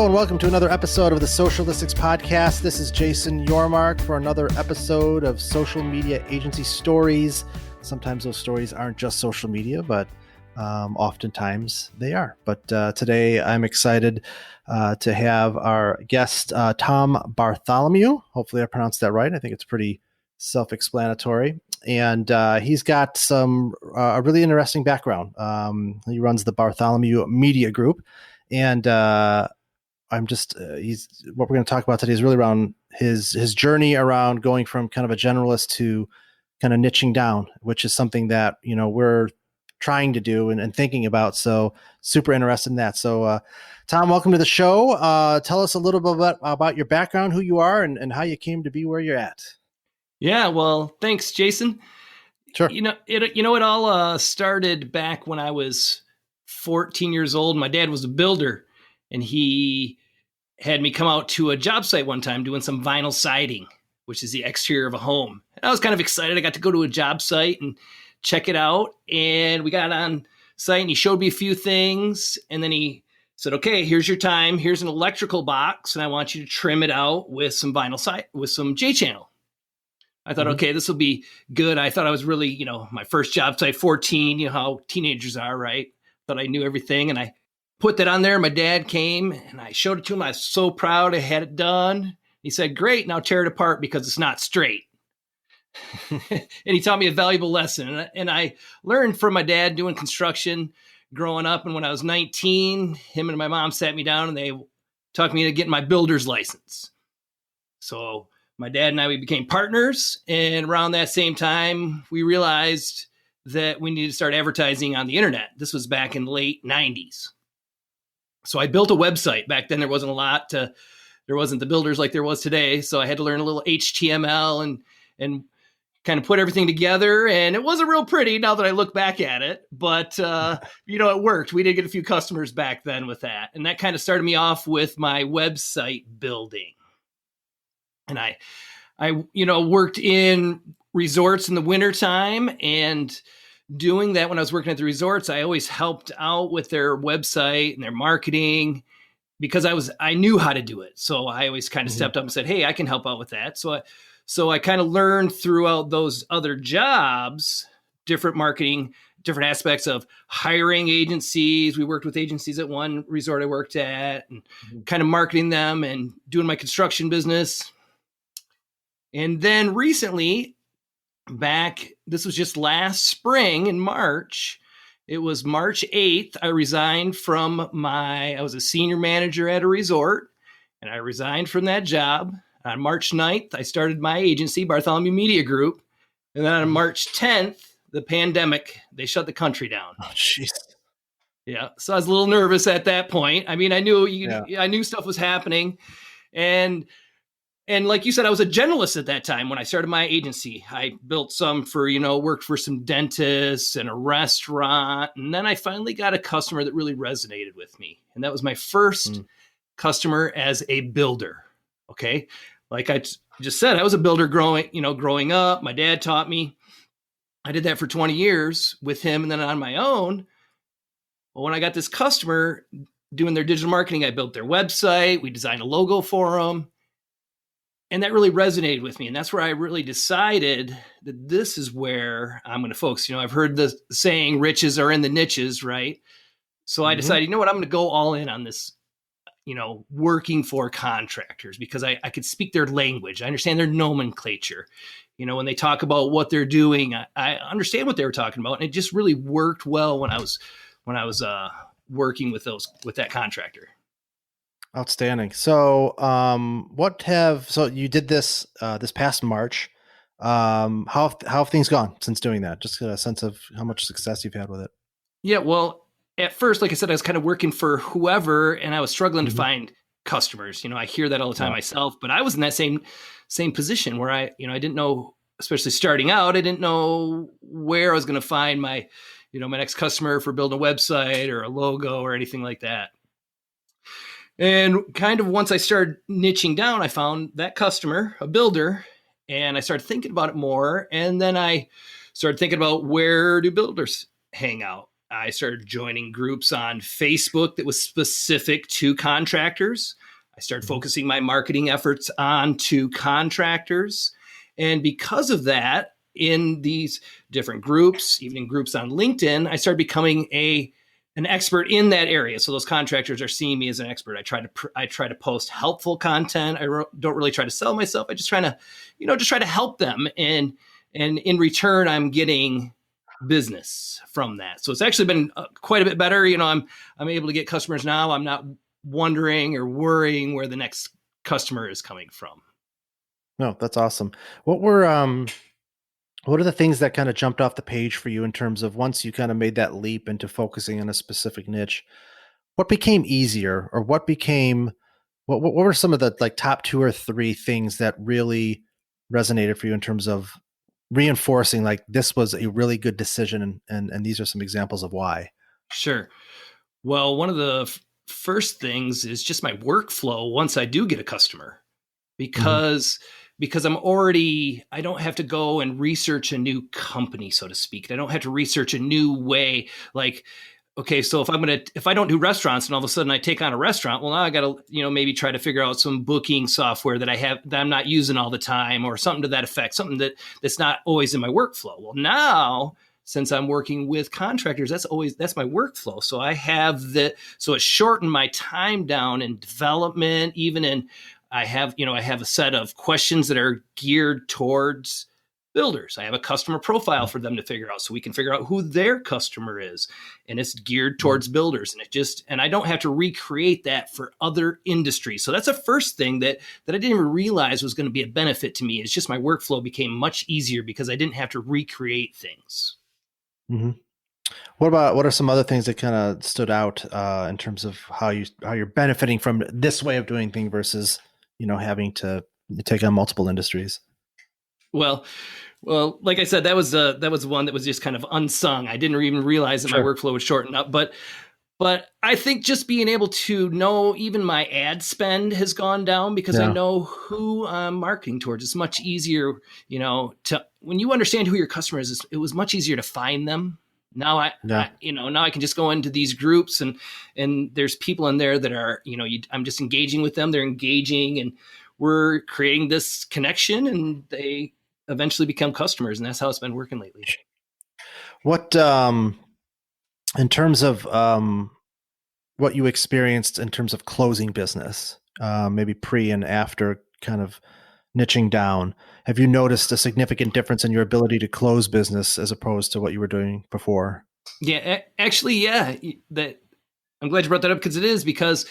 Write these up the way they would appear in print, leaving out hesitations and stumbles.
Hello and welcome to another episode of the Socialistics Podcast. This is Jason Yormark for another episode of Social Media Agency Stories. Sometimes those stories aren't just social media, but oftentimes they are. But today I'm excited to have our guest, Tom Bartholomew. Hopefully I pronounced that right. I think it's pretty self-explanatory. And he's got a really interesting background. He runs the Bartholomew Media Group. And what we're going to talk about today is really around his journey around going from kind of a generalist to kind of niching down, which is something that, we're trying to do and thinking about. So super interested in that. So Tom, welcome to the show. Tell us a little bit about your background, who you are, and how you came to be where you're at. Yeah, well, thanks, Jason. Sure. It all started back when I was 14 years old. My dad was a builder, and he had me come out to a job site one time doing some vinyl siding, which is the exterior of a home. And I was kind of excited. I got to go to a job site and check it out. And we got on site and he showed me a few things. And then he said, okay, here's your time. Here's an electrical box. And I want you to trim it out with some vinyl with some J-channel. I thought, okay, this will be good. I thought I was really, my first job site, 14, how teenagers are, right? Thought I knew everything. And I put that on there. My dad came and I showed it to him. I was so proud I had it done. He said, great, now tear it apart because it's not straight. And he taught me a valuable lesson. And I learned from my dad doing construction growing up. And when I was 19, him and my mom sat me down and they talked me into getting my builder's license. So my dad and I, we became partners. And around that same time, we realized that we needed to start advertising on the internet. This was back in the late 90s. So I built a website. Back then, there wasn't there wasn't the builders like there was today. So I had to learn a little HTML and kind of put everything together. And it wasn't real pretty now that I look back at it, but it worked. We did get a few customers back then with that. And that kind of started me off with my website building. And I worked in resorts in the wintertime, and doing that when I was working at the resorts, I always helped out with their website and their marketing because I knew how to do it. So I always kind of stepped up and said, hey, I can help out with that. So I kind of learned throughout those other jobs, different marketing, different aspects of hiring agencies. We worked with agencies at one resort I worked at and kind of marketing them and doing my construction business. And then recently, this was just last spring in March. It was March 8th. I resigned I was a senior manager at a resort, and I resigned from that job. On March 9th, I started my agency, Bartholomew Media Group. And then on March 10th, the pandemic, they shut the country down. Oh, jeez. Yeah. So I was a little nervous at that point. I mean, I knew stuff was happening. And like you said, I was a generalist at that time when I started my agency. I built some worked for some dentists and a restaurant. And then I finally got a customer that really resonated with me. And that was my first customer as a builder. Okay. Like I just said, I was a builder growing up. My dad taught me. I did that for 20 years with him. And then on my own, well, when I got this customer doing their digital marketing, I built their website. We designed a logo for them. And that really resonated with me. And that's where I really decided that this is where I'm going to focus. I've heard the saying, riches are in the niches, right? So I decided, I'm going to go all in on this, working for contractors because I could speak their language. I understand their nomenclature. When they talk about what they're doing, I understand what they were talking about. And it just really worked well when I was working with that contractor. Outstanding. So, so you did this past March. How have things gone since doing that? Just get a sense of how much success you've had with it. Yeah, well, at first, like I said, I was kind of working for whoever, and I was struggling to find customers. I hear that all the time myself, but I was in that same position where I didn't know, especially starting out, I didn't know where I was going to find my next customer for building a website or a logo or anything like that. And kind of once I started niching down, I found that customer, a builder, and I started thinking about it more. And then I started thinking about where do builders hang out? I started joining groups on Facebook that was specific to contractors. I started focusing my marketing efforts onto contractors. And because of that, in these different groups, even in groups on LinkedIn, I started becoming an expert in that area. So those contractors are seeing me as an expert. I try to post helpful content. Don't really try to sell myself. I just try to help them. And in return, I'm getting business from that. So it's actually been quite a bit better. I'm able to get customers now. I'm not wondering or worrying where the next customer is coming from. No, that's awesome. What are the things that kind of jumped off the page for you in terms of once you kind of made that leap into focusing on a specific niche? What became easier, or what were some of the like top 2 or 3 things that really resonated for you in terms of reinforcing like this was a really good decision, and these are some examples of why? Sure. Well, one of the first things is just my workflow once I do get a customer, Mhm. because I don't have to go and research a new company, so to speak. I don't have to research a new way. Like, okay, so if I don't do restaurants and all of a sudden I take on a restaurant, well, now I got to, maybe try to figure out some booking software that I'm not using all the time, or something to that effect, something that's not always in my workflow. Well, now, since I'm working with contractors, that's my workflow. So it shortened my time down in development, even in, I have a set of questions that are geared towards builders. I have a customer profile for them to figure out, so we can figure out who their customer is, and it's geared Mhm. towards builders. And I don't have to recreate that for other industries. So that's the first thing that I didn't even realize was going to be a benefit to me. It's just my workflow became much easier because I didn't have to recreate things. Mhm. What are some other things that kind of stood out in terms of how you're benefiting from this way of doing things versus having to take on multiple industries? Well, like I said, that was one that was just kind of unsung. I didn't even realize that my Sure. workflow would shorten up, but I think just being able to know, even my ad spend has gone down because I Yeah. know who I'm marketing towards. It's much easier, to when you understand who your customer is. It was much easier to find them. Now Yeah. now I can just go into these groups, and there's people in there that are, I'm just engaging with them. They're engaging, and we're creating this connection, and they eventually become customers, and that's how it's been working lately. What in terms of what you experienced in terms of closing business, maybe pre and after kind of niching down, have you noticed a significant difference in your ability to close business as opposed to what you were doing before? Yeah, actually, yeah. That I'm glad you brought that up, because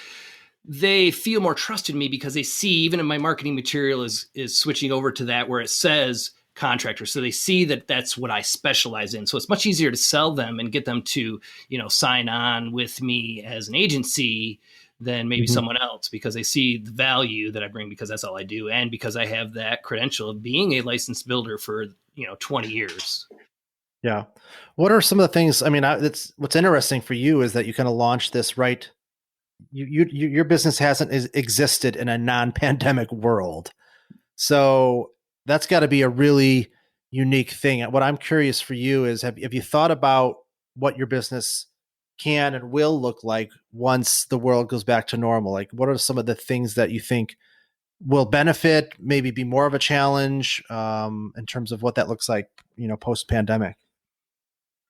they feel more trust in me, because they see, even in my marketing material is switching over to that where it says contractor. So they see that that's what I specialize in. So it's much easier to sell them and get them to, sign on with me as an agency than maybe Mhm. someone else, because they see the value that I bring, because that's all I do. And because I have that credential of being a licensed builder for, 20 years. Yeah. What are some of the things? I mean, that's what's interesting for you is that you kind of launched this right. Your business hasn't existed in a non-pandemic world, so that's got to be a really unique thing. What I'm curious for you is, have you thought about what your business can and will look like once the world goes back to normal? Like, what are some of the things that you think will benefit, maybe be more of a challenge in terms of what that looks like, post pandemic?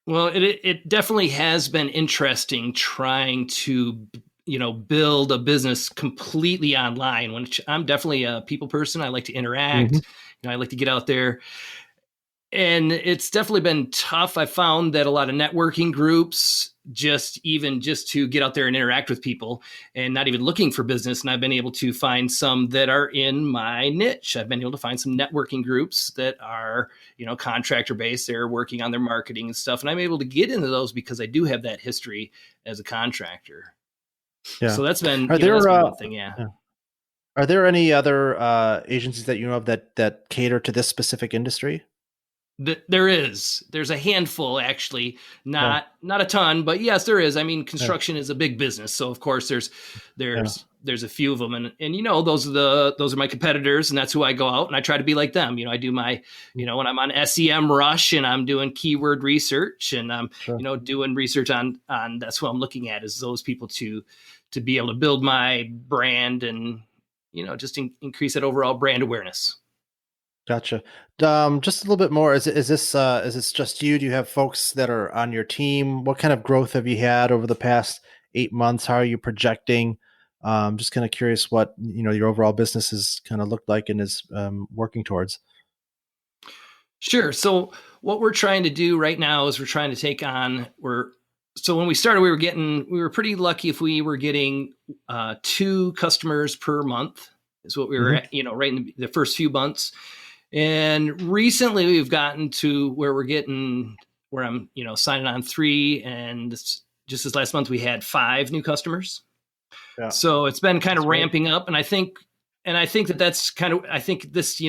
Well, it definitely has been interesting trying to, build a business completely online. Which I'm definitely a people person. I like to Hmm. interact. I like to get out there, and it's definitely been tough. I found that a lot of networking groups, just to get out there and interact with people, and not even looking for business. And I've been able to find some that are in my niche. I've been able to find some networking groups that are, contractor based. They're working on their marketing and stuff, and I'm able to get into those because I do have that history as a contractor. Yeah. So that's been, Are that's there been one thing. Yeah. yeah. Are there any other agencies that you know of that cater to this specific industry? There's a handful, actually, Yeah. not a ton, but yes, there is. I mean, Yeah. construction is a big business, so of course Yeah. there's a few of them, and those are my competitors, and that's who I go out and I try to be like them. I do my, when I'm on SEM rush and I'm doing keyword research and I'm, Sure. doing research on that's what I'm looking at is those people to be able to build my brand and, just increase that overall brand awareness. Gotcha. Just a little bit more. Is this just you? Do you have folks that are on your team? What kind of growth have you had over the past 8 months? How are you projecting? Just kind of curious what your overall business has kind of looked like and is working towards. Sure. So what we're trying to do right now is we're trying to take on so when we started, we were pretty lucky if we were getting 2 customers per month is what we were at, right in the first few months. And recently we've gotten to where I'm, signing on 3, and just this last month we had 5 new customers. Yeah, So it's been kind that's of great. ramping up, and I think that's kind of, I think this,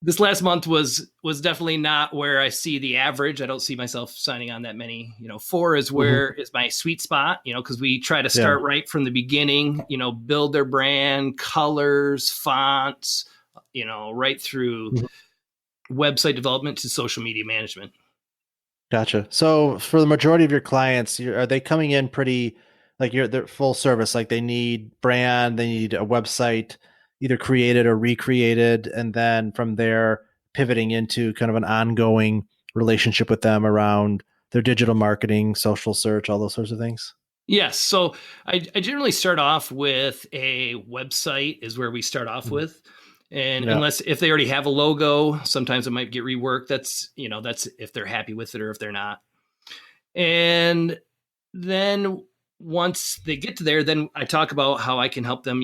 this last month was definitely not where I see the average. I don't see myself signing on that many. 4 is where is my sweet spot, because we try to start right from the beginning, build their brand, colors, fonts, right through website development to social media management. Gotcha. So for the majority of your clients, are they coming in pretty like they're full service? Like they need brand, they need a website, either created or recreated, and then from there pivoting into kind of an ongoing relationship with them around their digital marketing, social search, all those sorts of things. Yes. So I generally start off with a website is where we start off Mhm. with. And Yeah. unless if they already have a logo, sometimes it might get reworked. That's if they're happy with it or if they're not. And then once they get to there, then I talk about how I can help them,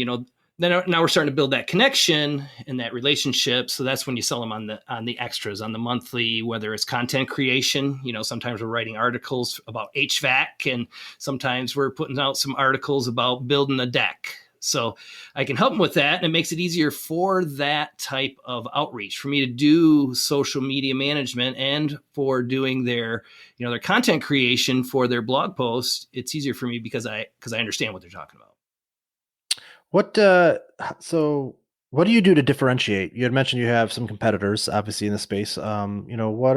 then now we're starting to build that connection and that relationship. So that's when you sell them on the extras, on the monthly, whether it's content creation, sometimes we're writing articles about HVAC and sometimes we're putting out some articles about building a deck. So I can help them with that, and it makes it easier for that type of outreach for me to do social media management and for doing their content creation for their blog posts. It's easier for me because I understand what they're talking about. What so what do you do to differentiate? You had mentioned you have some competitors obviously in the space. What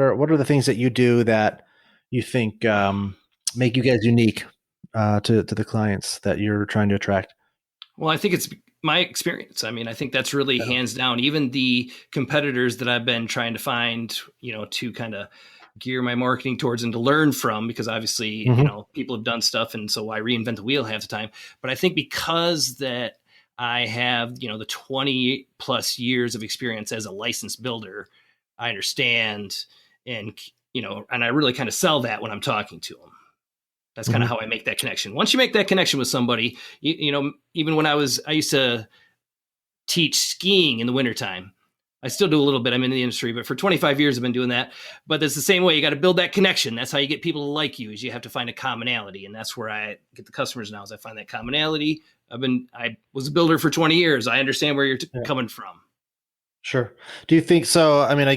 are the things that you do that you think make you guys unique to the clients that you're trying to attract? Well, I think it's my experience. I mean, I think that's really Yeah. hands down. Even the competitors that I've been trying to find, to kind of gear my marketing towards and to learn from, because obviously, Hmm. people have done stuff. And so I reinvent the wheel half the time. But I think because that I have, the 20 plus years of experience as a licensed builder, I understand and, and I really kind of sell that when I'm talking to them. That's kind Hmm. of how I make that connection. Once you make that connection with somebody, even when I used to teach skiing in the wintertime. I still do a little bit. I'm in the industry, but for 25 years, I've been doing that. But it's the same way. You got to build that connection. That's how you get people to like you, is you have to find a commonality. And that's where I get the customers now, is I find that commonality. I was a builder for 20 years. I understand where you're Yeah. coming from. Sure. Do you think so? I mean,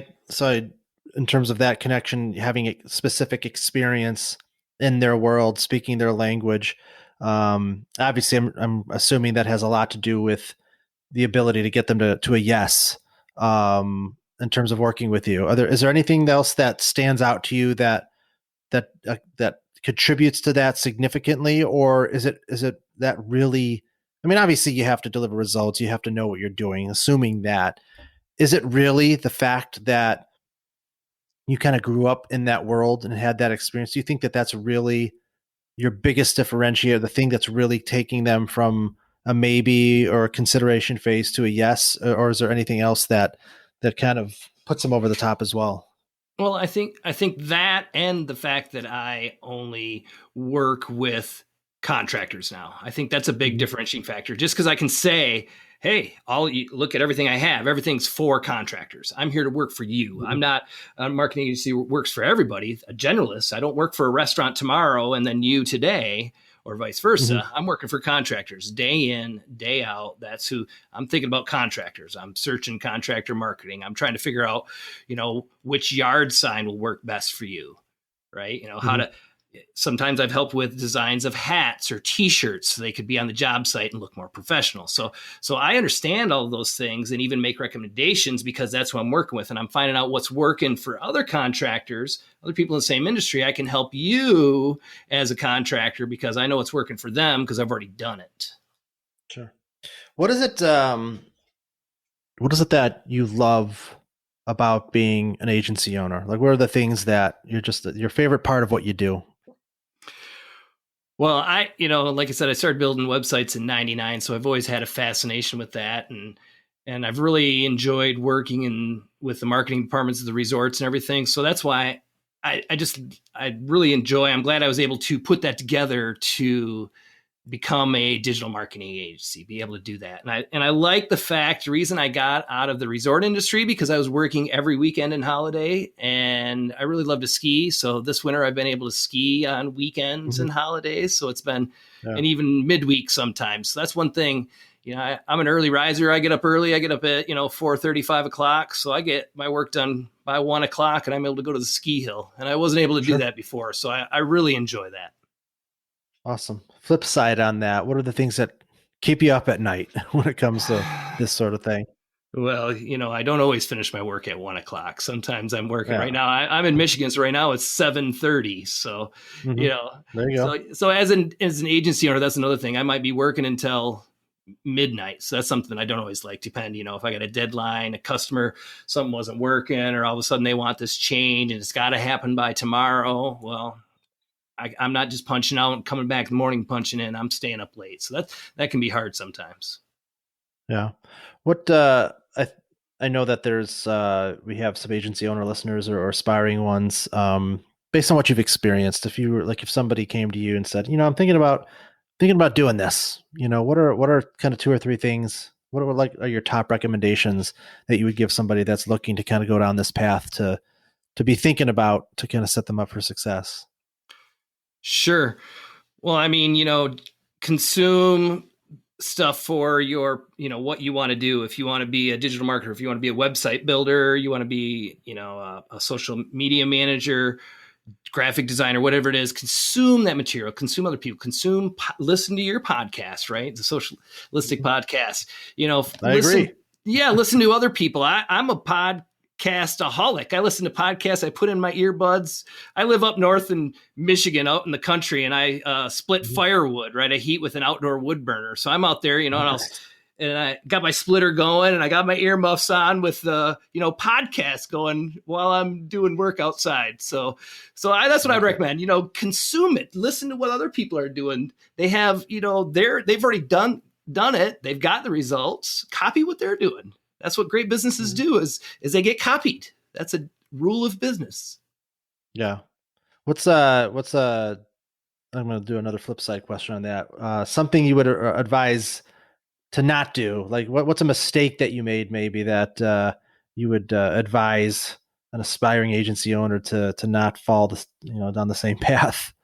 in terms of that connection, having a specific experience in their world, speaking their language, obviously, I'm assuming that has a lot to do with the ability to get them to a yes in terms of working with you. Is there anything else that stands out to you that contributes to that significantly, or is it that really? I mean, obviously, you have to deliver results. You have to know what you're doing. Assuming that, is it really the fact that you kind of grew up in that world and had that experience? Do you think that that's really your biggest differentiator, the thing that's really taking them from a maybe or a consideration phase to a yes, or is there anything else that kind of puts them over the top as well? Well, I think that, and the fact that I only work with contractors now. I think that's a big Mhm. differentiating factor. Just because I can say, "Hey, you look at everything I have. Everything's for contractors. I'm here to work for you. I'm Mhm. not a marketing agency who works for everybody. A generalist. I don't work for a restaurant tomorrow and then you today." Or vice Mhm. versa. I'm working for contractors day in, day out. That's who I'm thinking about. Contractors. I'm searching contractor marketing. I'm trying to figure out, which yard sign will work best for you, right? How Mhm. to sometimes I've helped with designs of hats or T-shirts so they could be on the job site and look more professional. So I understand all of those things and even make recommendations because that's what I'm working with, and I'm finding out what's working for other contractors, other people in the same industry. I can help you as a contractor because I know what's working for them because I've already done it. Sure. What is it? What is it that you love about being an agency owner? Like, what are the things that your favorite part of what you do? Well, like I said, I started building websites in '99, so I've always had a fascination with that, and I've really enjoyed working with the marketing departments of the resorts and everything. So that's why I really enjoy. I'm glad I was able to put that together to become a digital marketing agency, be able to do that. And I like the reason I got out of the resort industry because I was working every weekend and holiday, and I really love to ski. So this winter I've been able to ski on weekends and holidays. So it's been, and even midweek sometimes. So that's one thing, I'm an early riser. I get up early. I get up at, 4:30, 5 o'clock. So I get my work done by 1 o'clock and I'm able to go to the ski hill. And I wasn't able to do that before. So I really enjoy that. Awesome. Flip side on that, what are the things that keep you up at night when it comes to this sort of thing? Well, I don't always finish my work at 1 o'clock. Sometimes I'm working right now. I'm in Michigan, so right now it's 7:30. So, there you go. So as an agency owner, that's another thing. I might be working until midnight. So that's something I don't always like. Depend, if I got a deadline, a customer, something wasn't working, or all of a sudden they want this change and it's got to happen by tomorrow. Well, I'm not just punching out and coming back in the morning, punching in. I'm staying up late. So that can be hard sometimes. Yeah. What, I know that there's, we have some agency owner listeners or aspiring ones, based on what you've experienced. If somebody came to you and said, I'm thinking about doing this, what are kind of 2 or 3 things, what are your top recommendations that you would give somebody that's looking to kind of go down this path to be thinking about to kind of set them up for success? Sure. Well, I mean, consume stuff for your, what you want to do. If you want to be a digital marketer, if you want to be a website builder, you want to be, a social media manager, graphic designer, whatever it is, consume that material, consume other people, listen to your podcast, right? The socialistic podcast, I agree. Yeah. Listen to other people. I'm a podcastaholic. I listen to podcasts. I put in my earbuds. I live up north in Michigan, out in the country, and I split firewood, right? I heat with an outdoor wood burner. So I'm out there, and I got my splitter going and I got my earmuffs on with the, podcast going while I'm doing work outside. So that's what I'd recommend, consume it, listen to what other people are doing. They have, they've already done it. They've got the results. Copy what they're doing. That's what great businesses do is they get copied. That's a rule of business. Yeah. I'm going to do another flip side question on that. Something you would advise to not do, like what's a mistake that you made maybe that you would advise an aspiring agency owner to not fall down the same path?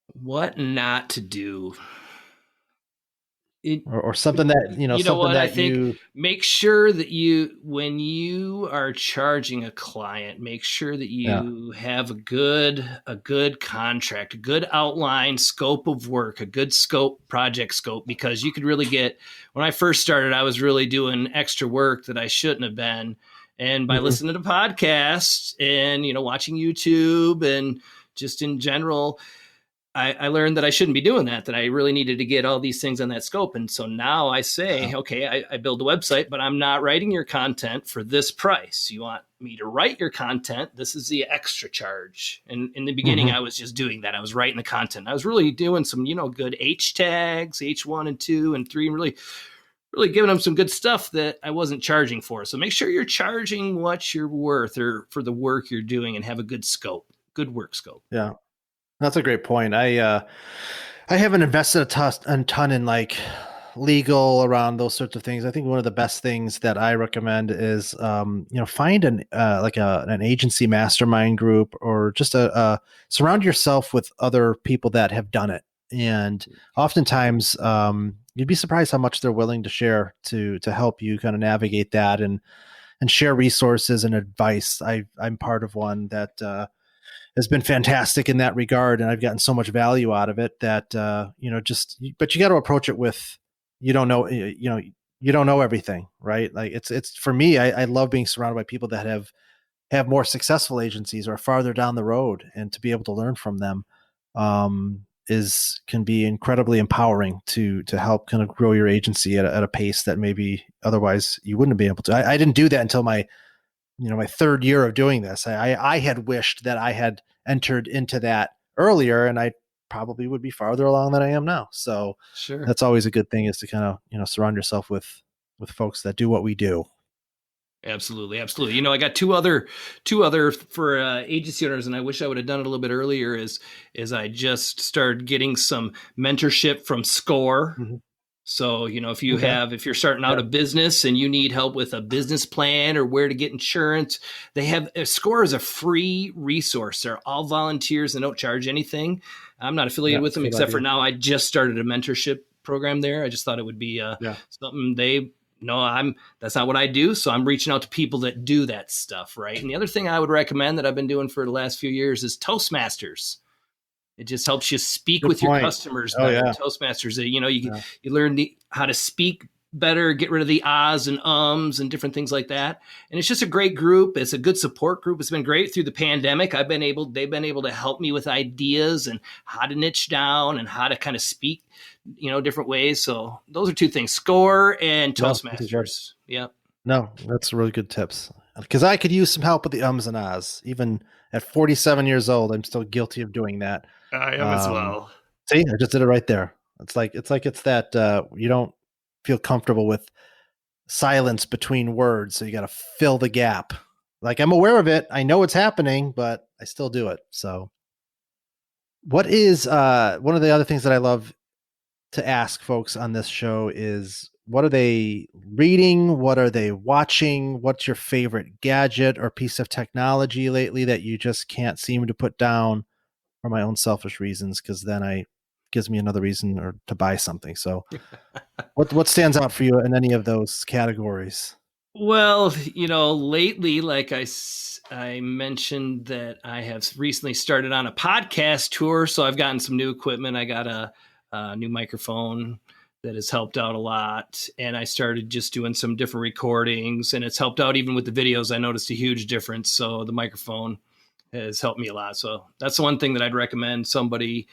What not to do? Or something that something that I think make sure that when you are charging a client, make sure that you have a good contract, a good outline scope of work, a good project scope, because you could really when I first started, I was really doing extra work that I shouldn't have been. And by listening to podcasts and, watching YouTube and just in general, I learned that I shouldn't be doing that I really needed to get all these things on that scope. And so now I say, okay, I build a website, but I'm not writing your content for this price. You want me to write your content? This is the extra charge. And in the beginning, I was just doing that. I was writing the content. I was really doing some, good H tags, H1 and 2 and 3, and really giving them some good stuff that I wasn't charging for. So make sure you're charging what you're worth or for the work you're doing and have a good scope, good work scope. Yeah. That's a great point. I haven't invested a ton in like legal around those sorts of things. I think one of the best things that I recommend is, find an agency mastermind group, or just surround yourself with other people that have done it. And oftentimes, you'd be surprised how much they're willing to share to help you kind of navigate that and share resources and advice. I'm part of one that, has been fantastic in that regard, and I've gotten so much value out of it that but you got to approach it with you don't know you don't know everything, right? Like it's for me, I love being surrounded by people that have more successful agencies or farther down the road, and to be able to learn from them is can be incredibly empowering to help kind of grow your agency at a pace that maybe otherwise you wouldn't be able to. I didn't do that until my third year of doing this. I had wished that I had entered into that earlier, and I probably would be farther along than I am now. So Sure. that's always a good thing, is to kind of surround yourself with folks that do what we do. Absolutely, absolutely. I got two other for agency owners, and I wish I would have done it a little bit earlier. Is I just started getting some mentorship from SCORE. Mm-hmm. So, if Okay. if you're starting out a business and you need help with a business plan or where to get insurance, they have SCORE is a free resource. They're all volunteers and don't charge anything. I'm not affiliated Yeah, with them, good except for idea. now I just started a mentorship program there. I just thought it would be Yeah. something that's not what I do. So I'm reaching out to people that do that stuff. Right. And the other thing I would recommend that I've been doing for the last few years is Toastmasters. It just helps you speak Good with your point. customers Oh better. yeah. Toastmasters, Yeah. you learn how to speak better, get rid of the ahs and ums and different things like that. And it's just a great group. It's a good support group. It's been great through the pandemic. They've been able to help me with ideas and how to niche down and how to kind of speak, different ways. So those are two things: SCORE and No, this is good. Toastmasters. Yeah. No, that's really good tips. Because I could use some help with the ums and ahs. Even at 47 years old, I'm still guilty of doing that. I am as Um, well. See, I just did it right there. It's that you don't feel comfortable with silence between words, so you got to fill the gap. Like, I'm aware of it, I know it's happening, but I still do it. So, what is one of the other things that I love to ask folks on this show is, what are they reading? What are they watching? What's your favorite gadget or piece of technology lately that you just can't seem to put down, for my own selfish reasons? Because then I gives me another reason or to buy something. So what stands out for you in any of those categories? Well, lately, like I mentioned that I have recently started on a podcast tour. So I've gotten some new equipment. I got a new microphone that has helped out a lot. And I started just doing some different recordings, and it's helped out even with the videos. I noticed a huge difference. So the microphone has helped me a lot. So that's the one thing that I'd recommend somebody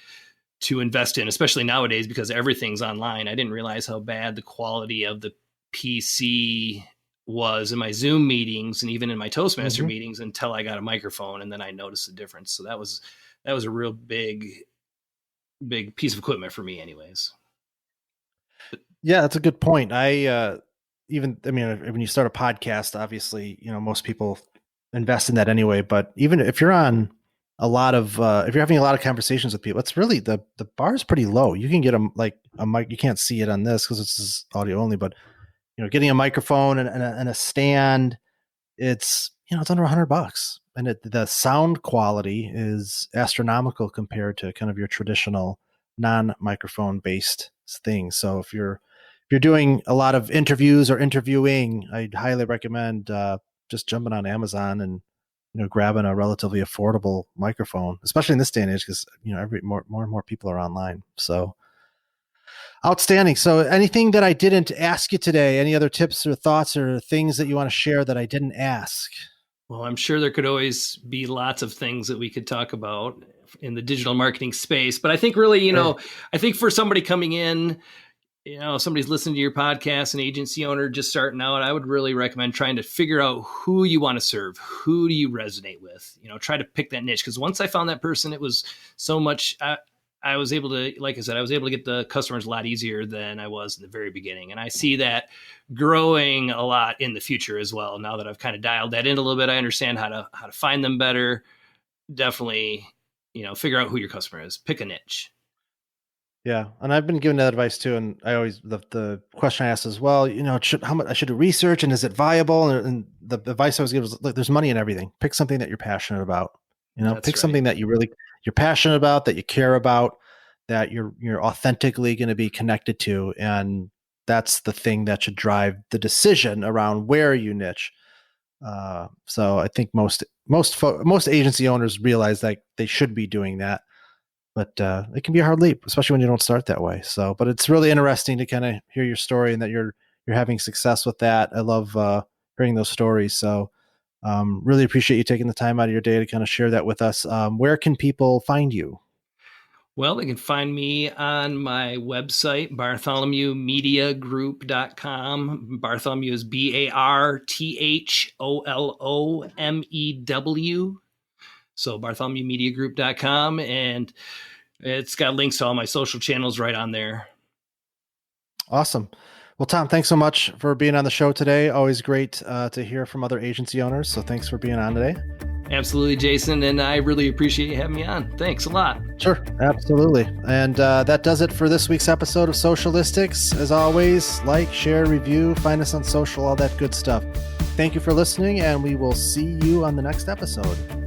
to invest in, especially nowadays, because everything's online. I didn't realize how bad the quality of the PC was in my Zoom meetings and even in my Toastmaster Mm-hmm. meetings until I got a microphone, and then I noticed the difference. So that was a real big piece of equipment for me anyways. Yeah, that's a good point. I mean, when you start a podcast, obviously, most people invest in that anyway. But even if you're on if you're having a lot of conversations with people, it's really the bar is pretty low. You can get a mic. You can't see it on this because it's audio only, but getting a microphone and a stand, it's under $100, and the sound quality is astronomical compared to kind of your traditional non-microphone based things. So if you're doing a lot of interviews or interviewing, I'd highly recommend just jumping on Amazon and grabbing a relatively affordable microphone, especially in this day and age, because every more and more people are online. So outstanding. So anything that I didn't ask you today, any other tips or thoughts or things that you want to share that I didn't ask? Well, I'm sure there could always be lots of things that we could talk about in the digital marketing space, but I think really, Sure. I think for somebody coming in, somebody's listening to your podcast, an agency owner just starting out, I would really recommend trying to figure out who you want to serve. Who do you resonate with? Try to pick that niche. Because once I found that person, it was so much, I was able to, like I said, I was able to get the customers a lot easier than I was in the very beginning. And I see that growing a lot in the future as well. Now that I've kind of dialed that in a little bit, I understand how to find them better. Definitely, figure out who your customer is, pick a niche. Yeah, and I've been given that advice too. And I always the question I ask is, well, how much I should do research, and is it viable? And the advice I was given was, look, there's money in everything. Pick something that you're passionate about. That's Pick right. something that you're passionate about, that you care about, that you're authentically going to be connected to, and that's the thing that should drive the decision around where you niche. So I think most agency owners realize that they should be doing that, but it can be a hard leap, especially when you don't start that way. So, but it's really interesting to kind of hear your story and that you're having success with that. I love hearing those stories. So, really appreciate you taking the time out of your day to kind of share that with us. Where can people find you? Well, they can find me on my website, BartholomewMediaGroup.com. Bartholomew is BartholomewMew. So BartholomewMediaGroup.com. And it's got links to all my social channels right on there. Awesome. Well, Tom, thanks so much for being on the show today. Always great to hear from other agency owners. So thanks for being on today. Absolutely, Jason. And I really appreciate you having me on. Thanks a lot. Sure. Absolutely. And that does it for this week's episode of Socialistics. As always, like, share, review, find us on social, all that good stuff. Thank you for listening, and we will see you on the next episode.